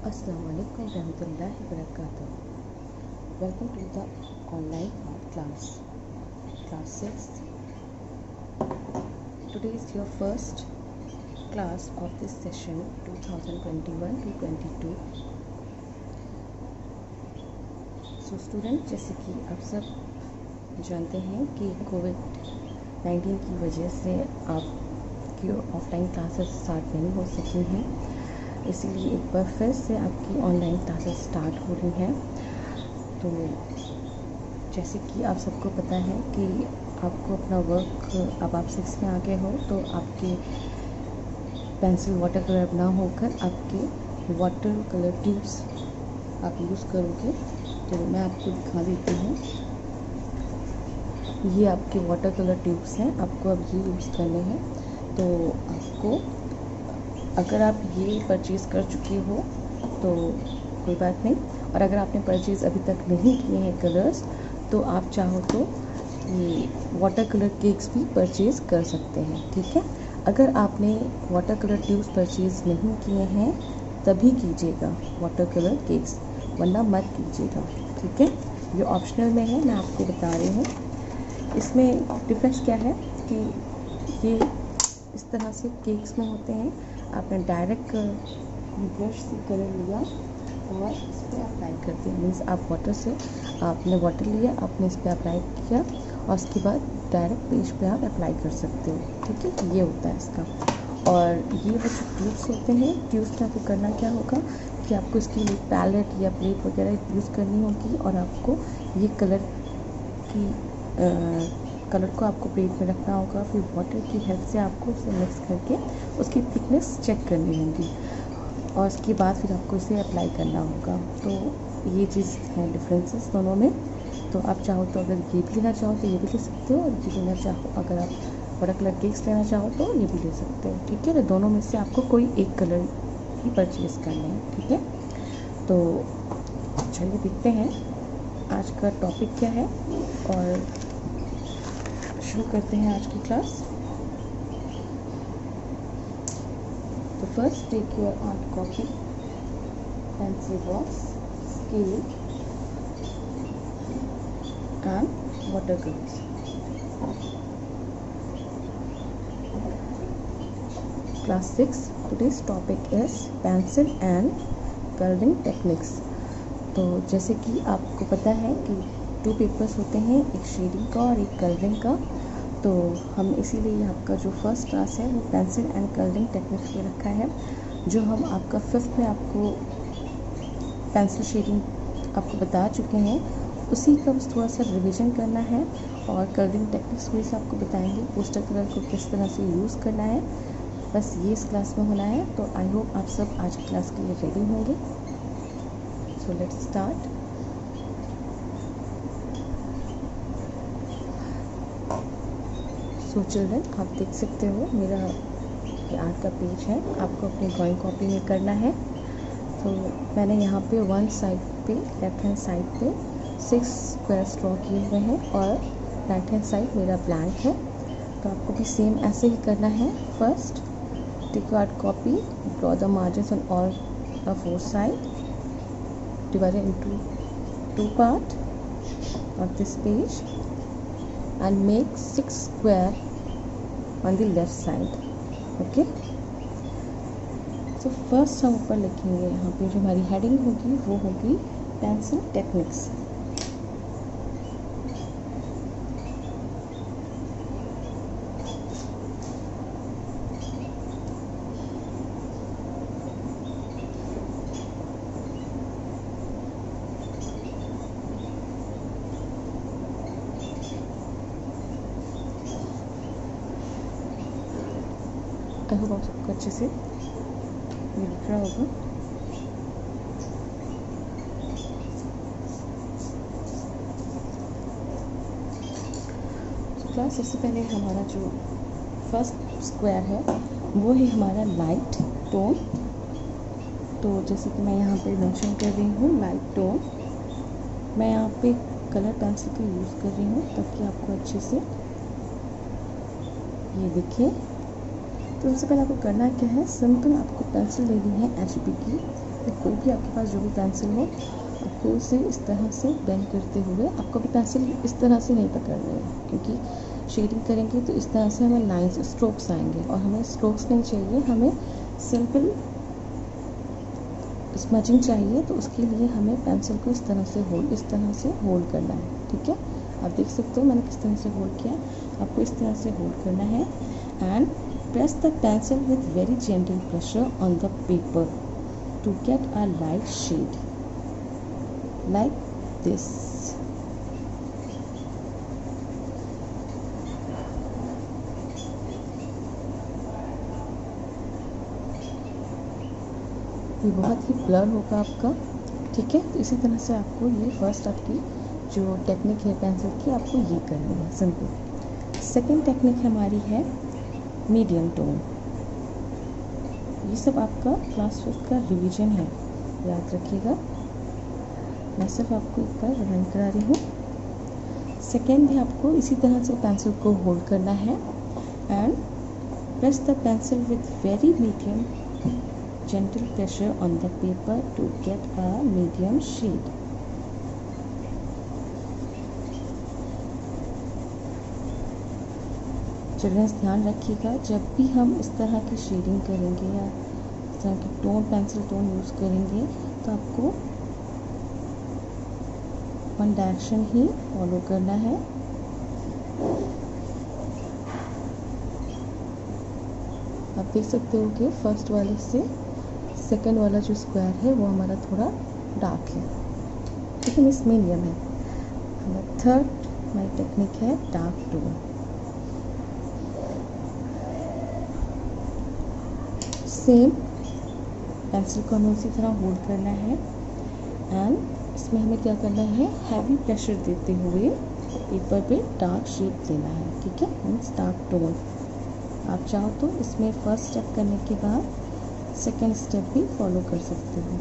Assalamu alaikum warahmatullahi wabarakatuh. Welcome to the online art class 6. Today is your first class of this session 2021 to 22. So student, जैसे कि आप सब जानते हैं कि कोविड-19 की वजह से आपकी ऑफलाइन क्लासेस स्टार्ट नहीं हो सकी हैं, इसीलिए एक बार फिर से आपकी ऑनलाइन क्लासेस स्टार्ट हो रही हैं। तो जैसे कि आप सबको पता है कि आपको अपना वर्क, अब आप 6 में आ गए हो तो आपके पेंसिल वाटर कलर ना होकर आपके वाटर कलर ट्यूब्स आप यूज़ करोगे। तो मैं आपको दिखा देती हूँ, ये आपके वाटर कलर ट्यूब्स हैं, आपको अब ये यूज़ करने हैं। तो आपको, अगर आप ये परचेज़ कर चुके हो तो कोई बात नहीं, और अगर आपने परचेज़ अभी तक नहीं किए हैं कलर्स, तो आप चाहो तो ये वाटर कलर केक्स भी परचेज़ कर सकते हैं, ठीक है। अगर आपने वाटर कलर ट्यूब्स परचेज़ नहीं किए हैं तभी कीजिएगा वाटर कलर केक्स, वरना मत कीजिएगा, ठीक है। ये ऑप्शनल में है, मैं आपको बता रही हूँ। इसमें डिफरेंस क्या है कि ये इस तरह से केक्स में होते हैं, आपने डायरेक्ट ब्रश से कलर लिया और इस पर अप्लाई कर दिया। मीन्स आप वाटर से, आपने वाटर लिया, आपने इस पर अप्लाई किया और उसके बाद डायरेक्ट पेज पे आप अप्लाई कर सकते हो, ठीक है। ये होता है इसका। और ये वो जो ट्यूब्स होते हैं, ट्यूब्स में आपको करना क्या होगा कि आपको इसके लिए पैलेट या प्लेट वगैरह यूज़ करनी होगी, और आपको ये कलर को आपको प्लेट में रखना होगा। फिर वाटर की हेल्प से आपको उसे मिक्स करके उसकी थिकनेस चेक करनी होगी, और उसके बाद फिर आपको इसे अप्लाई करना होगा। तो ये चीज़ है डिफरेंसेस दोनों में। तो आप चाहो तो अगर ये भी लेना चाहो तो ये भी ले सकते हो, और ये लेना चाहो, अगर आप वाटर कलर केक्स लेना चाहो तो ये भी ले सकते हो, ठीक है। तो दोनों में से आपको कोई एक कलर ही परचेज़ करना है, ठीक है। तो चलिए देखते हैं आज का टॉपिक क्या है और शुरू करते हैं आज की क्लास। तो first take your art copy, pencil box, scale and water colours. Class 6, today's topic is pencil and coloring techniques। तो जैसे कि आपको पता है कि 2 पेपर्स होते हैं, एक शेडिंग का और एक कलरिंग का। तो हम इसीलिए आपका जो फर्स्ट क्लास है वो पेंसिल एंड कलरिंग टेक्निक्स पे रखा है। जो हम आपका 5th में आपको पेंसिल शेडिंग आपको बता चुके हैं, उसी का बस थोड़ा सा रिवीजन करना है, और कलरिंग टेक्निक्स भी से आपको बताएंगे पोस्टर कलर को किस तरह से यूज़ करना है। बस ये इस क्लास में होना है। तो आई होप आप सब आज की क्लास के लिए रेडी होंगे। So let's start. So children, आप देख सकते हो मेरा ये आर्ट का पेज है, आपको अपनी ड्राइंग कॉपी में करना है। तो मैंने यहाँ पे वन साइड पे, लेफ्ट हैंड साइड पे 6 स्क्वायर ड्रॉ किए हुए हैं, और राइट हैंड साइड मेरा ब्लैंक है। तो आपको भी सेम ऐसे ही करना है। First take your art copy, draw the margins on all the 4 sides, divide it into 2 parts of this page and make 6 square on the left side, okay। so first हम ऊपर लिखेंगे, यहाँ पे जो हमारी हेडिंग होगी वो होगी पेंसिल टेक्निक्स। आई होप आप सबको अच्छे से ये दिख रहा होगा। तो क्लास सबसे पहले हमारा जो फर्स्ट स्क्वायर है वो है हमारा लाइट टोन। तो जैसे कि मैं यहाँ पे मेंशन कर रही हूँ लाइट टोन, मैं यहाँ पे कलर पेंसिल का यूज़ कर रही हूँ ताकि आपको अच्छे से ये दिखे। तो सबसे पहले आपको करना क्या है, सिंपल आपको पेंसिल लेनी है HB की तो कोई भी आपके पास जो भी पेंसिल हो, आपको उसे इस तरह से बेंड करते हुए, आपको भी पेंसिल इस तरह से नहीं पकड़नी है, क्योंकि शेडिंग करेंगे तो इस तरह से हमें लाइंस स्ट्रोक्स आएंगे, और हमें स्ट्रोक्स नहीं चाहिए, हमें सिंपल स्मचिंग चाहिए। तो उसके लिए हमें पेंसिल को इस तरह से होल्ड करना है। ठीक है, आप देख सकते हो मैंने किस तरह से होल्ड किया। आपको इस तरह से होल्ड करना है and press the pencil with very gentle pressure on the paper to get a light shade like this. ये बहुत ही ब्लर होगा आपका। ठीक है, तो इसी तरह से आपको ये फर्स्ट आपकी जो टेक्निक है पेंसिल की, आपको ये करनी है सिंपल। सेकंड टेक्निक हमारी है मीडियम टोन। ये सब आपका क्लास 5 का रिवीजन है, याद रखिएगा। मैं सिर्फ आपको एक बार रिवाइंड करा रही हूँ। सेकेंड भी आपको इसी तरह से पेंसिल को होल्ड करना है and press the pencil with very medium gentle pressure on the paper to get a medium shade. Childrens ध्यान रखिएगा, जब भी हम इस तरह की शेडिंग करेंगे या इस तरह की टोन पेंसिल टोन यूज़ करेंगे तो आपको वन डायरेक्शन ही फॉलो करना है। आप देख सकते हो कि फर्स्ट वाले से सेकेंड वाला जो स्क्वायर है वो हमारा थोड़ा डार्क है, लेकिन इस मीडियम है। हमारा थर्ड माई टेक्निक है डार्क टोन। सेम पेंसिल को हमें उसी तरह होल्ड करना है एंड इसमें हमें क्या करना है, हैवी प्रेशर देते हुए पेपर पे डार्क शेड देना है। ठीक है, मीन्स डार्क टोन। आप चाहो तो इसमें फर्स्ट स्टेप करने के बाद सेकेंड स्टेप भी फॉलो कर सकते हो।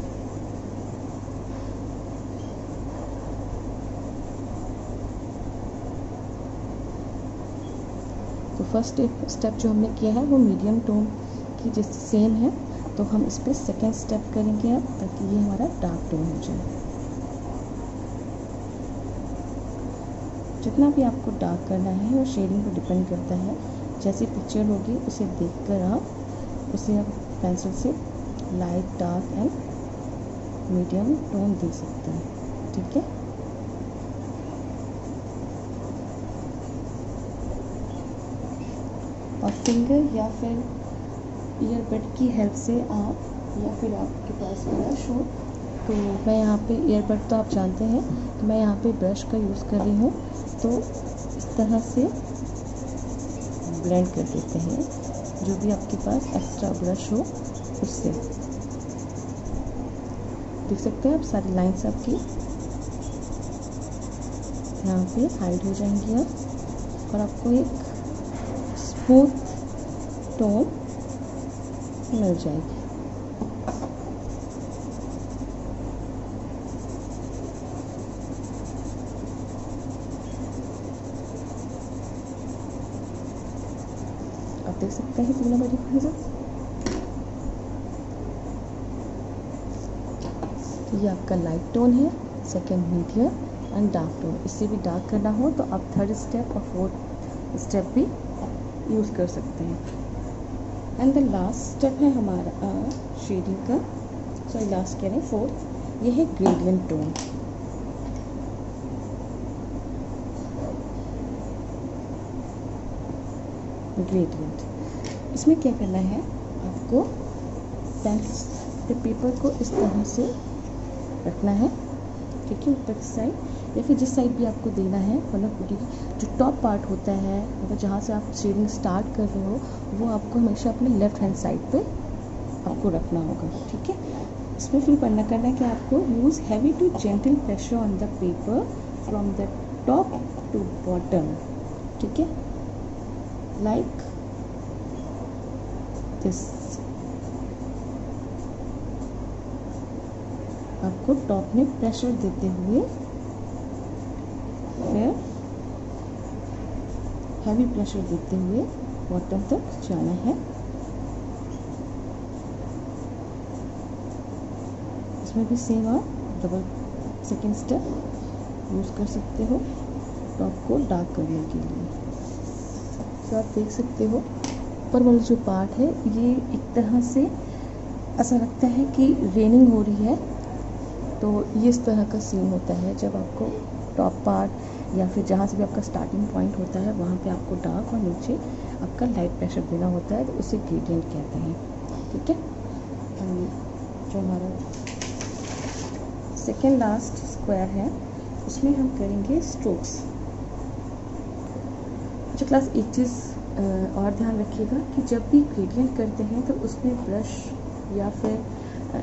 तो फर्स्ट स्टेप जो हमने किया है वो मीडियम टोन की जैसे सेम है, तो हम इस पर सेकेंड स्टेप करेंगे अब, ताकि ये हमारा डार्क टोन हो जाए। जितना भी आपको डार्क करना है वो शेडिंग पर डिपेंड करता है। जैसी पिक्चर होगी उसे देखकर आप उसे आप पेंसिल से light dark and medium tone दे सकते हैं। ठीक है, और फिंगर या फिर ईयरबड की हेल्प से आप, या फिर आपके पास ब्रश हो, तो मैं यहाँ पे ईयरबड तो आप जानते हैं, तो मैं यहाँ पे ब्रश का यूज़ कर रही हूँ। तो इस तरह से ब्लेंड कर देते हैं, जो भी आपके पास एक्स्ट्रा ब्रश हो उससे। देख सकते हैं आप सारी लाइंस आपकी यहाँ पे हाइड हो जाएंगी अब, और आपको एक स्मूथ टोन मिल जाएगी। आप देख सकते हैं तीनों बड़ी पेंसिल। ये आपका लाइट टोन है, second medium and dark tone. इससे भी डार्क करना हो तो आप थर्ड स्टेप और फोर्थ स्टेप भी यूज़ कर सकते हैं। एंड द लास्ट स्टेप है हमारा शेडिंग का, सॉरी लास्ट कह रहे हैं फोर्थ, ये है ग्रेडियंट टोन। ग्रेडियंट, इसमें क्या करना है, आपको पेंसिल पेपर को इस तरह से रखना है। ठीक है, ऊपर की साइड या फिर जिस साइड भी आपको देना है, मतलब जो टॉप पार्ट होता है, मतलब जहाँ से आप शेडिंग स्टार्ट कर रहे हो, वो आपको हमेशा अपने लेफ्ट हैंड साइड पे आपको रखना होगा। ठीक है, इसमें फिर करना है कि आपको use heavy to gentle pressure on the paper from the top to bottom. ठीक है, लाइक दिस। आपको टॉप में प्रेशर देते हुए फिर हैवी प्रेशर देते हुए बॉटम तक जाना है। इसमें भी सेम आप डबल सेकेंड स्टेप यूज़ कर सकते हो टॉप को डार्क करने के लिए। तो आप देख सकते हो ऊपर वाला जो पार्ट है ये एक तरह से ऐसा लगता है कि रेनिंग हो रही है, तो ये इस तरह का सीन होता है जब आपको टॉप पार्ट या फिर जहाँ से भी आपका स्टार्टिंग पॉइंट होता है वहाँ पे आपको डार्क और नीचे आपका लाइट प्रेशर देना होता है, तो उसे ग्रेडियंट कहते हैं। ठीक है, जो हमारा सेकेंड लास्ट स्क्वायर है उसमें हम करेंगे स्ट्रोक्स। जो क्लास एक चीज़ और ध्यान रखिएगा कि जब भी ग्रेडियंट करते हैं तो उसमें ब्रश या फिर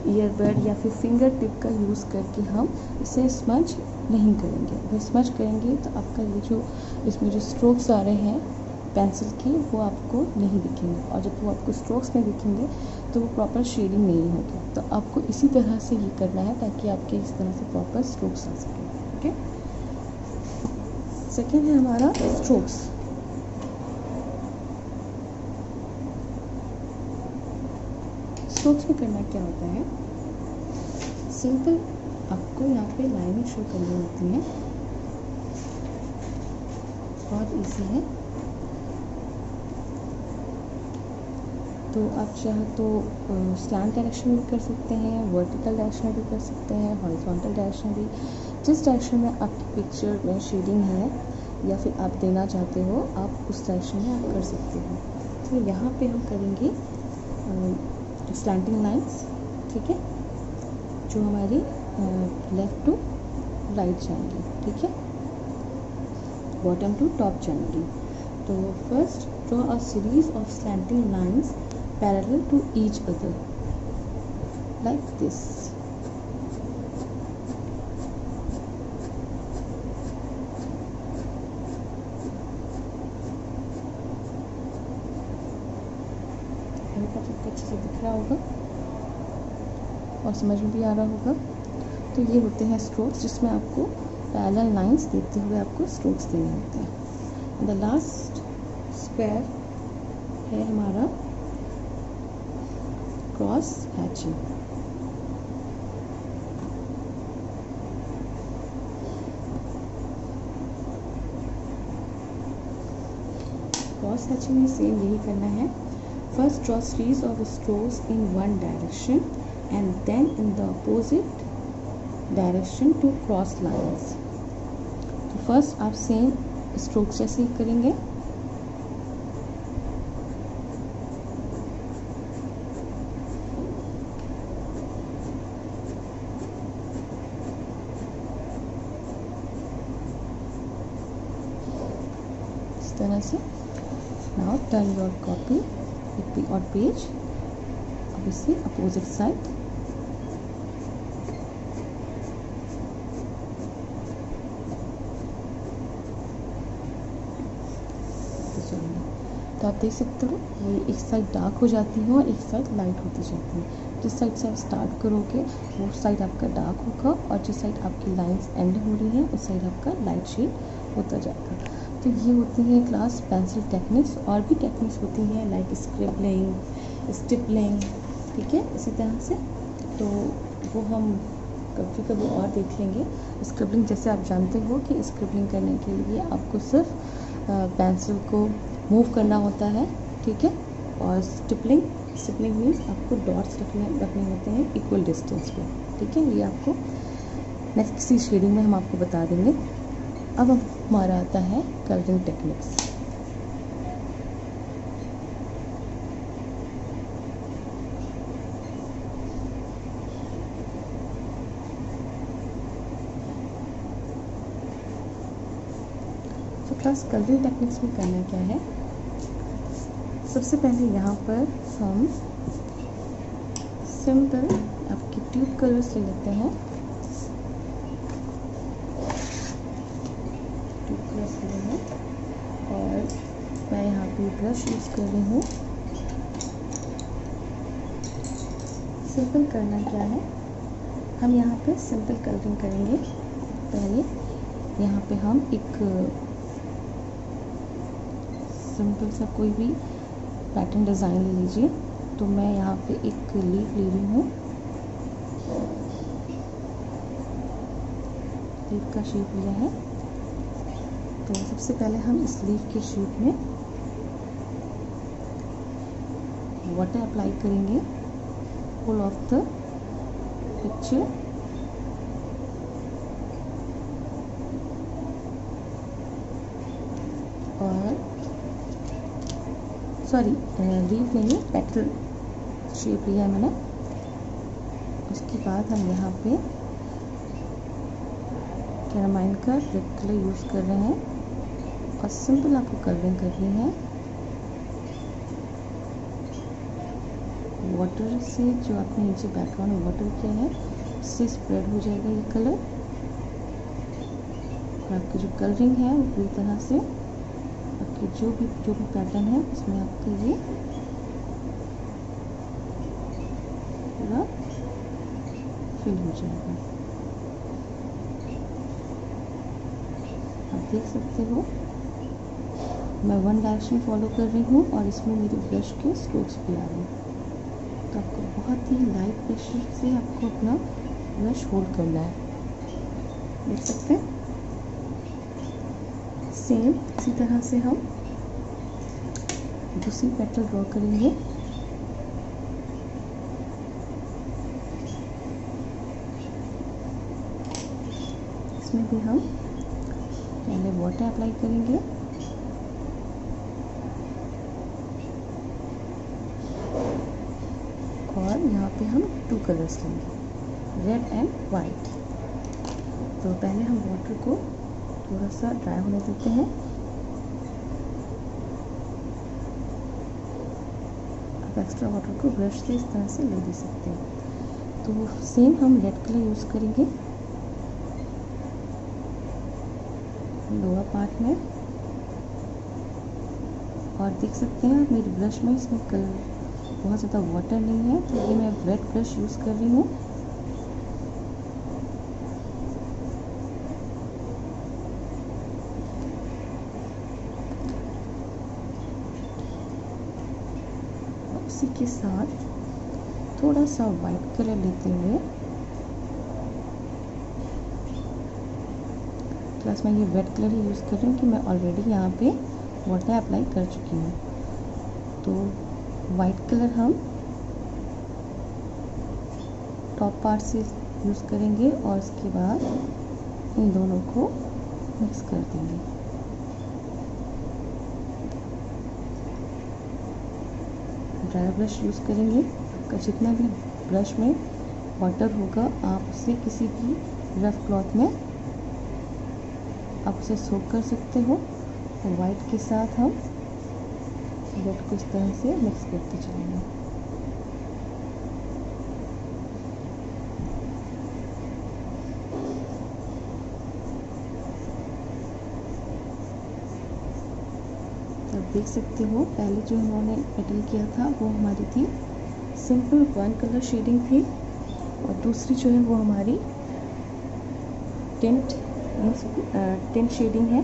ईयरबड या फिर फिंगर टिप का यूज़ करके हम इसे स्मज नहीं करेंगे। अगर स्मज करेंगे तो आपका ये जो इसमें जो स्ट्रोक्स आ रहे हैं पेंसिल के वो आपको नहीं दिखेंगे, और जब वो आपको स्ट्रोक्स में दिखेंगे तो वो प्रॉपर शेडिंग नहीं होगी। तो आपको इसी तरह से ये करना है ताकि आपके इस तरह से प्रॉपर स्ट्रोक्स आ सकें। ओके, सेकेंड है हमारा स्ट्रोक्स। स्ट्रोक्स में करना क्या होता है, सिंपल आपको यहाँ पे लाइनें शो करनी होती हैं, बहुत इजी है। तो आप चाहे तो स्लैंट डायरेक्शन में भी कर सकते हैं, वर्टिकल डायरेक्शन में भी कर सकते हैं, हॉरिजॉन्टल डायरेक्शन में भी। जिस डायरेक्शन में आपकी पिक्चर में शेडिंग है या फिर आप देना चाहते हो आप उस डायरेक्शन में आप कर सकते हो। तो यहाँ पे हम करेंगे स्लैंटिंग लाइंस। ठीक है, जो हमारी लेफ़्ट टू राइट जाएंगी। ठीक है, बॉटम टू टॉप जाएंगी। तो first draw a series of slanting lines parallel to each other like this. अच्छे से दिख रहा होगा और समझ में भी आ रहा होगा। तो ये होते हैं स्ट्रोक्स जिसमें आपको पैरेलल लाइंस देते हुए आपको स्ट्रोक्स देने होते हैं। द लास्ट स्क्वायर है हमारा क्रॉस हैचिंग। क्रॉस हैचिंग में सेम यही करना है। First draw series of strokes in one direction and then in the opposite direction to cross lines. तो first आप सेम स्ट्रोक्स जैसे ही करेंगे। इस तरह से। Now turn your copy और पेज अब इससे अपोजिट साइड। तो आप देख सकते हो ये एक साइड डार्क हो जाती है और एक साइड लाइट होती जाती है। जिस साइड से आप स्टार्ट करोगे वो साइड आपका डार्क होगा और जिस साइड आपकी लाइंस एंड हो रही हैं उस साइड आपका लाइट शेड होता जाएगा। तो ये होती है क्लास पेंसिल टेक्निक्स। और भी टेक्निक्स होती हैं लाइक स्क्रिबलिंग, स्टिपलिंग। ठीक है, इसी तरह से तो वो हम कभी और देख लेंगे। स्क्रिबलिंग जैसे आप जानते हो कि स्क्रिबलिंग करने के लिए आपको सिर्फ पेंसिल को मूव करना होता है। ठीक है, और स्टिपलिंग मीन्स आपको डॉट्स रखने होते हैं इक्वल डिस्टेंस पे। ठीक है, ये आपको नेक्स्ट किसी शेडिंग में हम आपको बता देंगे। अब हमारा आता है कलरिंग टेक्निक्स। तो क्लास कलरिंग टेक्निक्स में करना क्या है, सबसे पहले यहाँ पर हम सिंपल आपके ट्यूब कलर्स ले लेते हैं। और मैं यहाँ पे ब्रश यूज़ कर रही हूँ। सिंपल करना क्या है, हम यहाँ पे सिंपल कलरिंग करेंगे। पहले यहाँ पे हम एक सिंपल सा कोई भी पैटर्न डिज़ाइन ले लीजिए। तो मैं यहाँ पे एक लीफ ले रही हूँ लीफ का शेप लिया है। तो सबसे पहले हम इस लीफ के शेप में वाटर अप्लाई करेंगे होल ऑफ द पिक्चर। और सॉरी, लीफ नहीं है, पेटल शेप लिया है मैंने। उसके बाद हम यहाँ पे कैरामाइन का रेड कलर यूज़ कर रहे हैं और सिंपल आपको कलरिंग करनी है। वाटर से जो आपने नीचे बैकग्राउंड में वाटर किया है उससे स्प्रेड हो जाएगा ये कलर, और आपकी जो कलरिंग है वो पूरी तरह से आपकी जो भी पैटर्न है उसमें आपका ये पूरा फिल हो जाएगा। आप देख सकते हो मैं वन डायरेक्शन फॉलो कर रही हूँ और इसमें मेरे ब्रश के स्ट्रोक्स भी आ रहे हैं। तो आपको बहुत ही लाइट प्रेशर से आपको अपना ब्रश होल्ड करना है, देख सकते हैं। सेम इसी तरह से हम दूसरी पेटल ड्रॉ करेंगे। इसमें भी हम पहले वाटर अप्लाई करेंगे और यहाँ पे हम 2 कलर्स लेंगे, रेड एंड वाइट। तो पहले हम वाटर को थोड़ा सा ड्राई होने देते हैं। आप एक्स्ट्रा वाटर को ब्रश से इस तरह से ले दे सकते हैं। तो सेम हम रेड कलर यूज़ करेंगे लोअर पार्ट में, और देख सकते हैं आप मेरे ब्रश में इसमें कलर बहुत ज़्यादा वाटर नहीं है, तो ये मैं रेड ब्रश यूज़ कर रही हूँ। इसी के साथ थोड़ा सा वाइट कलर लेते हुए, प्लस मैं ये रेड कलर ही यूज़ कर रही हूँ कि मैं ऑलरेडी यहाँ पे वाटर अप्लाई कर चुकी हूँ। तो वाइट कलर हम टॉप पार्ट से यूज़ करेंगे और उसके बाद इन दोनों को मिक्स कर देंगे। ड्राई ब्रश यूज़ करेंगे। आपका जितना भी ब्रश में वाटर होगा आप उसे किसी भी रफ क्लॉथ में आप उसे सोक कर सकते हो। तो वाइट के साथ हम रेड को इस तरह से मिक्स करते चलेंगे। तो देख सकते हो पहले जो उन्होंने पेटल किया था वो हमारी थी सिंपल 1 कलर शेडिंग थी, और दूसरी जो है वो हमारी टिंट शेडिंग है।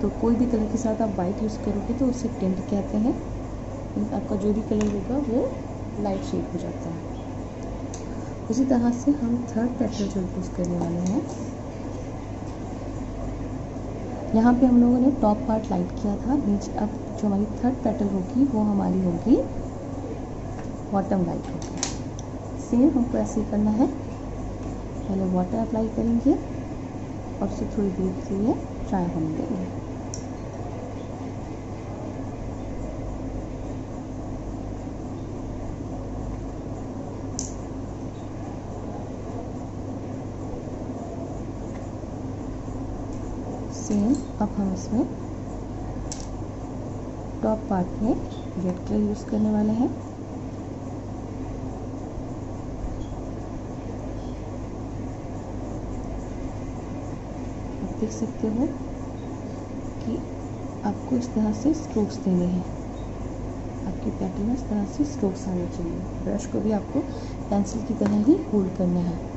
तो कोई भी कलर के साथ आप वाइट यूज़ करोगे तो उसे टिंट कहते हैं। आपका जो भी कलर होगा वो लाइट शेड हो जाता है। उसी तरह से हम थर्ड पेटल जो यूज़ करने वाले हैं, यहाँ पे हम लोगों ने टॉप पार्ट लाइट किया था, बीच अब जो हमारी थर्ड पेटल होगी वो हमारी होगी बॉटम लाइट होगी। सेम हमको ऐसे ही करना है, पहले वाटर अप्लाई करेंगे और उसे थोड़ी देर के लिए ड्राई होने देंगे। सेम अब हम इसमें टॉप पार्ट में रेड कलर यूज़ करने वाले हैं। आप देख सकते हो कि आपको इस तरह से स्ट्रोक्स देने हैं, आपकी पैटर्न में इस तरह से स्ट्रोक्स आने चाहिए। ब्रश को भी आपको पेंसिल की तरह ही होल्ड करना है।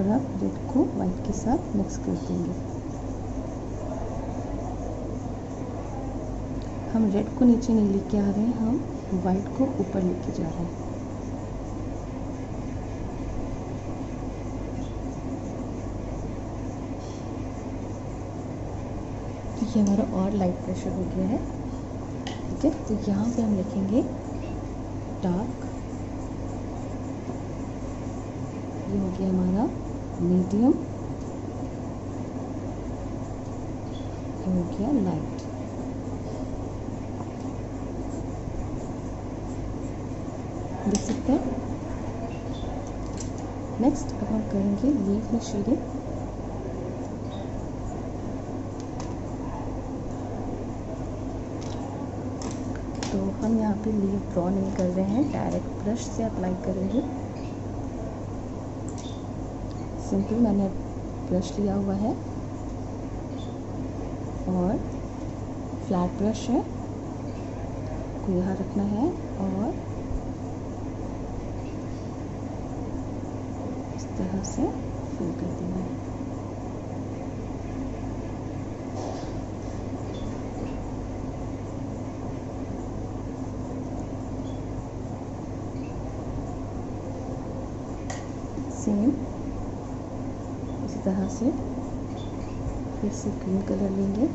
और आप रेड को वाइट के साथ मिक्स कर देंगे। हम रेड को नीचे नहीं लेके आ रहे हैं, हम वाइट को ऊपर लेके जा रहे हैं। तो ये हमारा और लाइट प्रेशर हो गया है। ठीक है, तो यहाँ पे हम लिखेंगे डार्क, ये हो गया हमारा मीडियम, ये हो गया लाइट। देख सकते हैं। नेक्स्ट अब हम करेंगे लीफ में शेडिंग। तो हम यहाँ पे लीफ ड्रॉ नहीं कर रहे हैं, डायरेक्ट ब्रश से अप्लाई कर रहे हैं। सिंपल मैंने ब्रश लिया हुआ है और फ्लैट ब्रश है को यहाँ रखना है और इस तरह से फिल कर देना है। सेम इसी तरह से फिर से ग्रीन कलर लेंगे,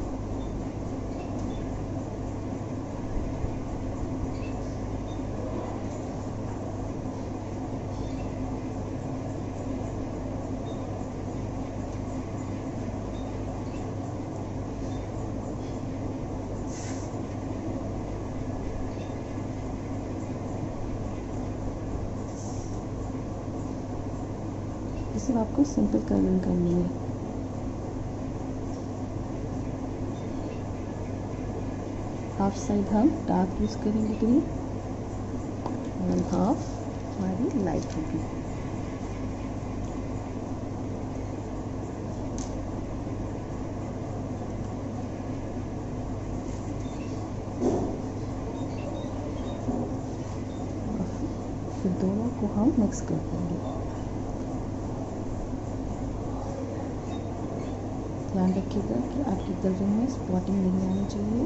इसे आपको सिंपल कलरिंग करनी है। हाफ साइड हम डार्क यूज़ करेंगे ग्रीन और हाफ हमारी लाइट होगी। फिर दोनों को हम मिक्स कर देंगे। ध्यान रखिएगा कि आपकी कलरिंग में स्पॉटिंग नहीं आनी चाहिए।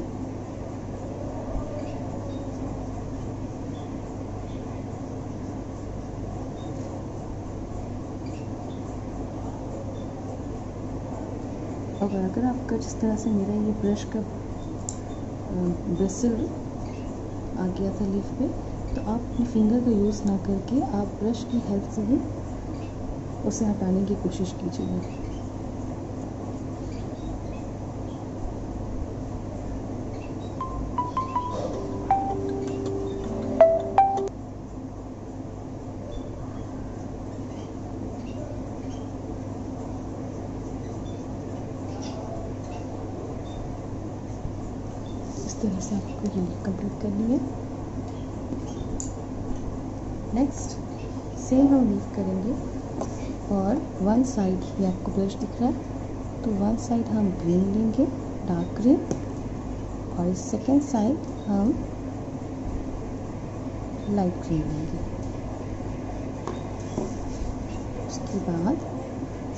और अगर आपका जिस तरह से मेरा ये ब्रश का ब्रिसल आ गया था लीफ पे, तो आप अपने फिंगर का यूज़ ना करके आप ब्रश की हेल्प से ही उसे हटाने की कोशिश कीजिएगा। इस तरह से आपको ये कंप्लीट करनी है। नेक्स्ट सेम हम लीफ करेंगे और वन साइड, ये आपको ब्रश दिख रहा है, तो वन साइड हम ग्रीन लेंगे, डार्क ग्रीन, और सेकेंड साइड हम लाइट ग्रीन लेंगे। उसके बाद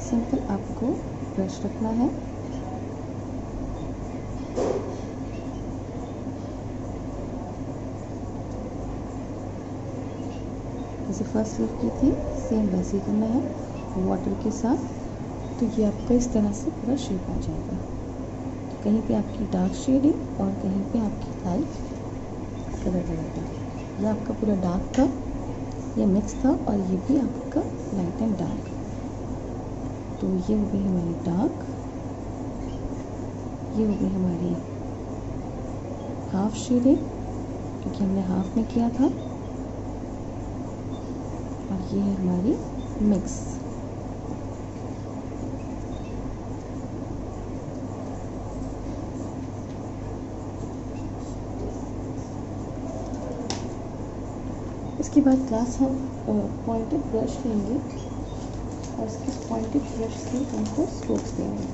सिंपल आपको ब्रश रखना है, जैसे फर्स्ट लीफ की थी सेम वैसे ही करना है वाटर के साथ। तो ये आपका इस तरह से पूरा शेप आ जाएगा। तो कहीं पे आपकी डार्क शेडिंग और कहीं पे आपकी लाइट कलर रहेगा। ये आपका पूरा डार्क था, ये मिक्स था, और ये भी आपका लाइट एंड डार्क। तो ये हो गई हमारी डार्क, ये हो गई हमारी हाफ शेडिंग क्योंकि हमने हाफ में किया था, और ये है हमारी मिक्स। इसके बाद क्लास हम पॉइंटेड ब्रश लेंगे और इसके पॉइंटेड ब्रश से हमको स्ट्रोक्स देंगे,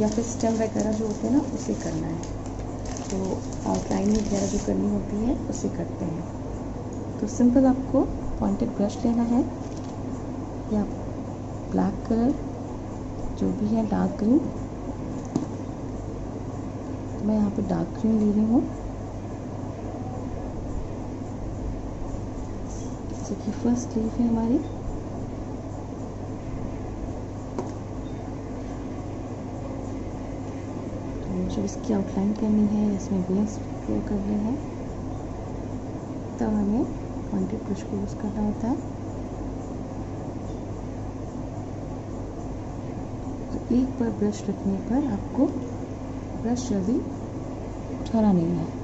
या फिर स्टेम वगैरह जो होते हैं ना उसे करना है। तो आउटलाइन वगैरह जो करनी होती है उसे करते हैं। तो सिंपल आपको पॉइंटेड ब्रश लेना है, या ब्लैक कलर जो भी है, डार्क ग्रीन, तो मैं यहाँ पे डार्क ग्रीन ले रही हूँ। जैसे कि फर्स्ट लीफ है हमारी, तो जब इसकी आउटलाइन करनी है, इसमें वेन्स ड्रॉ करने हैं, तब हमें पॉइंटेड ब्रश को यूज़ करना होता है। तो एक बार ब्रश रखने पर आपको ब्रश जल्दी उठाना नहीं है।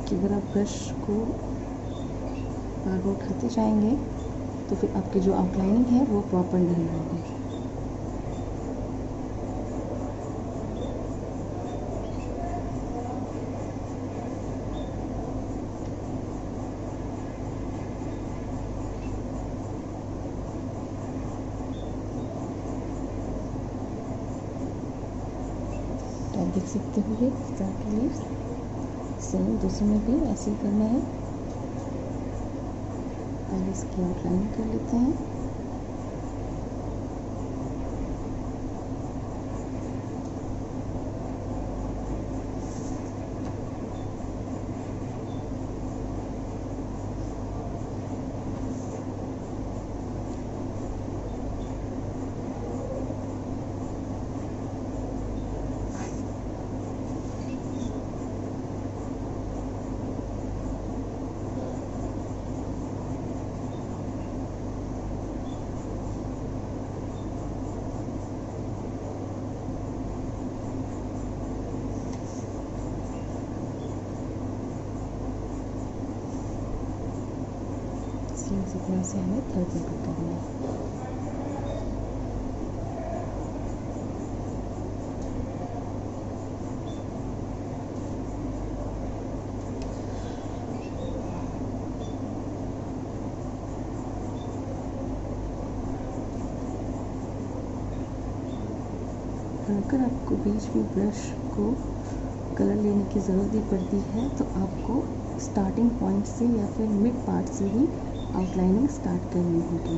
कि अगर आप ब्रश को बार बार उठाते जाएंगे तो फिर आपकी जो आउटलाइनिंग है वो प्रॉपर नहीं होगी। तो आप देख सकते हो ये स्टार्ट लीव्स, सेम दूसरे में भी ऐसे ही करना है। पहले इसकी आउटलाइन कर लेते हैं। इसी तरह से हमें थर्ड लेयर करना है। अगर आपको बीच में ब्रश को कलर लेने की ज़रूरत भी पड़ती है तो आपको स्टार्टिंग पॉइंट से या फिर मिड पार्ट से ही आउटलाइनिंग स्टार्ट करनी होगी।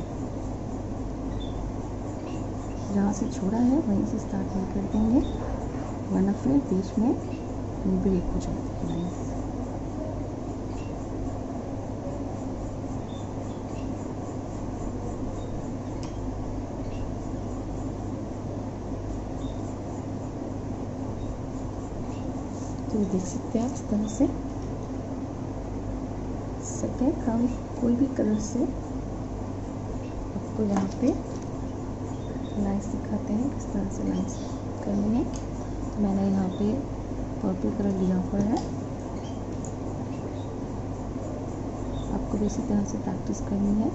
जहाँ से छोड़ा है वहीं से स्टार्ट नहीं कर देंगे, वरना फिर बीच में ब्रेक हो जाती है लाइन। तो देख सकते हैं आप इस तरह से सेकेंड हम कोई भी कलर से आपको यहाँ पे लाइन्स दिखाते हैं किस तरह से लाइन्स करनी है। तो मैंने यहाँ पे पर्पल कलर लिया हुआ है, आपको भी इसी तरह से प्रैक्टिस करनी है।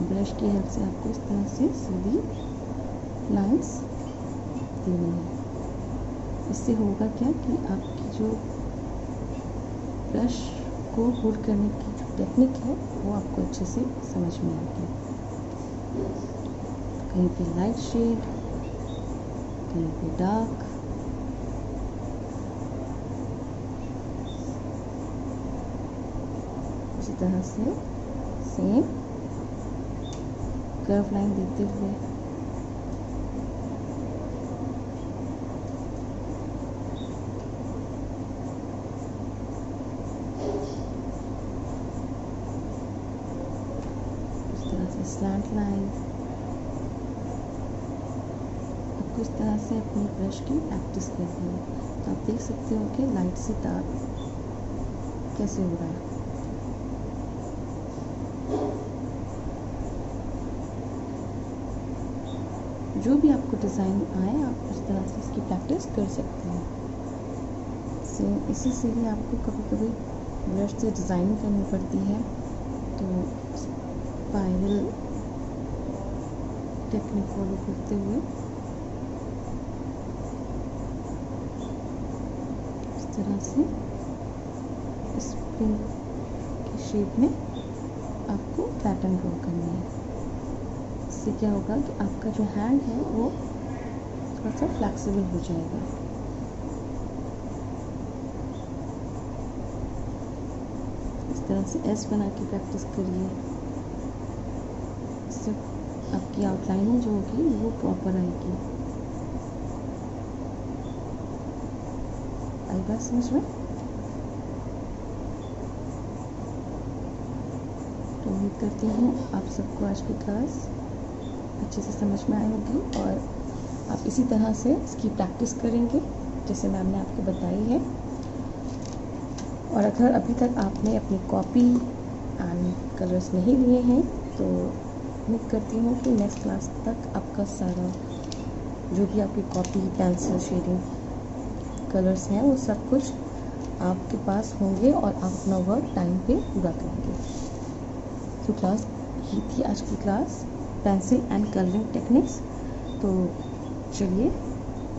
ब्रश की हेल्प से आपको इस तरह से सीधी लाइंस देनी है। इससे होगा क्या कि आपकी जो ब्रश को होल्ड करने की जो टेक्निक है वो आपको अच्छे से समझ में आएगी। कहीं पे लाइट शेड, कहीं पे डार्क, इसी तरह से सेम कर्व लाइन देते हुए इस तरह से स्लैंट लाइन, आपको इस तरह से अपनी ब्रश की प्रैक्टिस करनी है। तो आप देख सकते हो कि लाइट से डार्क कैसे हो रहा है। जो भी आपको डिज़ाइन आए आप इस तरह से इसकी प्रैक्टिस कर सकते हैं। सेम इसी से ही आपको कभी कभी ब्रश से डिज़ाइन करनी पड़ती है, तो स्पाइरल टेक्निक फॉलो करते हुए इस तरह से स्प्रिंग की शेप में आपको पैटर्न ड्रॉ करना है। इससे क्या होगा कि आपका जो हैंड है वो थोड़ा सा फ्लेक्सिबल हो जाएगा। इस तरह से एस बना के प्रैक्टिस करिए, इससे आपकी आउटलाइनिंग जो होगी वो प्रॉपर आएगी। आई बात समझ में? तो उम्मीद करती हूँ आप सबको आज की क्लास अच्छे से समझ में आई होगी और आप इसी तरह से इसकी प्रैक्टिस करेंगे जैसे मैम ने आपको बताई है। और अगर अभी तक आपने अपनी कॉपी एंड कलर्स नहीं लिए हैं तो उम्मीद करती हूँ कि नेक्स्ट क्लास तक आपका सारा जो भी आपकी कॉपी, पेंसिल, शेडिंग, कलर्स हैं वो सब कुछ आपके पास होंगे और आप अपना वर्क टाइम पे पूरा करेंगे। तो क्लास ये थी आज की class, pencil and colouring techniques. तो चलिए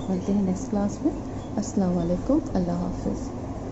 मिलते हैं नेक्स्ट क्लास में। अस्सलाम वालेकुम, अल्लाह हाफ़िज़।